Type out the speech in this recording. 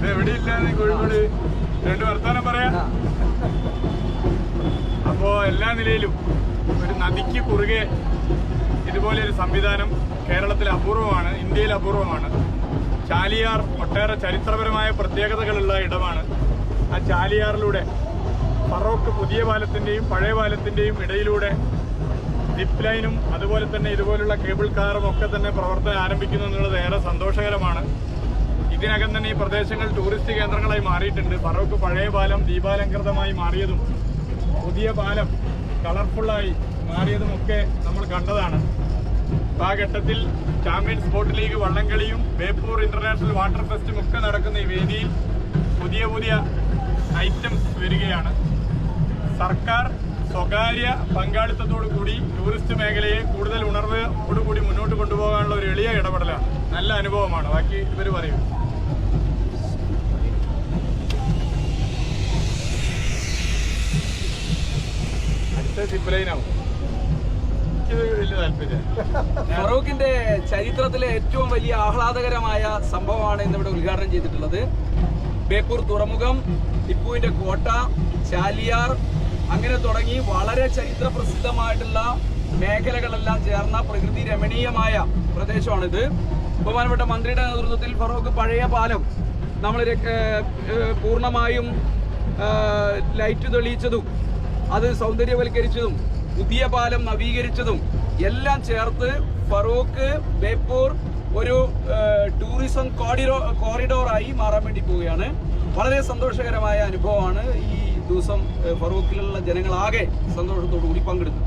എവിടെയില്ലാതെ കോഴിക്കോട് രണ്ട് വർത്താനം പറയാ. അപ്പോ എല്ലാ നിലയിലും ഒരു നദിക്ക് കുറുകെ ഇതുപോലെ ഒരു സംവിധാനം കേരളത്തിൽ അപൂർവമാണ്, ഇന്ത്യയിൽ അപൂർവമാണ്. ചാലിയാർ ഒട്ടേറെ ചരിത്രപരമായ പ്രത്യേകതകളുള്ള ഇടമാണ്. ആ ചാലിയാറിലൂടെ ഫറോക്ക് പുതിയ പാലത്തിന്റെയും പഴയ പാലത്തിന്റെയും ഇടയിലൂടെ സിപ്പ് ലൈനും അതുപോലെ തന്നെ ഇതുപോലുള്ള കേബിൾ കാറും ഒക്കെ തന്നെ പ്രവർത്തനം ആരംഭിക്കുന്നു എന്നുള്ളത് ഏറെ സന്തോഷകരമാണ്. ഇതിനകം തന്നെ ഈ പ്രദേശങ്ങൾ ടൂറിസ്റ്റ് കേന്ദ്രങ്ങളായി മാറിയിട്ടുണ്ട്. ഫറോക്ക് പഴയ പാലം ദീപാലങ്കൃതമായി മാറിയതും പുതിയ പാലം കളർഫുള്ളായി മാറിയതുമൊക്കെ നമ്മൾ കണ്ടതാണ്. ആ ഘട്ടത്തിൽ ചാമ്പ്യൻസ് ബോട്ട് ലീഗ് വള്ളംകളിയും ബേപ്പൂർ ഇന്റർനാഷണൽ വാട്ടർ ഫെസ്റ്റും ഒക്കെ നടക്കുന്ന ഈ വേദിയിൽ പുതിയ പുതിയ ഐറ്റംസ് വരികയാണ്. സർക്കാർ സ്വകാര്യ പങ്കാളിത്തത്തോടു കൂടി ടൂറിസ്റ്റ് മേഖലയെ കൂടുതൽ ഉണർവോടുകൂടി മുന്നോട്ട് കൊണ്ടുപോകാനുള്ള ഒരു എളിയ ഇടപെടലാണ്. നല്ല അനുഭവമാണ്. ബാക്കി ഇവർ പറയും. അടുത്ത സിപ്പ് ലൈനാവും. ഫറൂഖിന്റെ ചരിത്രത്തിലെ ഏറ്റവും വലിയ ആഹ്ലാദകരമായ സംഭവമാണ് ഇന്നിവിടെ ഉദ്ഘാടനം ചെയ്തിട്ടുള്ളത്. ബേപ്പൂർ തുറമുഖം, ടിപ്പുവിന്റെ കോട്ട, ചാലിയാർ, അങ്ങനെ തുടങ്ങി വളരെ ചരിത്ര പ്രസിദ്ധമായിട്ടുള്ള മേഖലകളെല്ലാം ചേർന്ന പ്രകൃതി രമണീയമായ പ്രദേശമാണിത്. ബഹുമാനപ്പെട്ട മന്ത്രിയുടെ നേതൃത്വത്തിൽ ഫറൂഖ് പഴയ പാലം നമ്മൾ പൂർണ്ണമായും ലൈറ്റ് തെളിയിച്ചതും അത് സൗന്ദര്യവൽക്കരിച്ചതും പുതിയ പാലം നവീകരിച്ചതും എല്ലാം ചേർത്ത് ഫറൂഖ് ബേപ്പൂർ ഒരു ടൂറിസം കോറിഡോറായി മാറാൻ വേണ്ടി പോവുകയാണ്. വളരെ സന്തോഷകരമായ അനുഭവമാണ്. ഈ ദിവസം ഫറൂഖിലുള്ള ജനങ്ങളാകെ സന്തോഷത്തോടു കൂടി പങ്കെടുത്തു.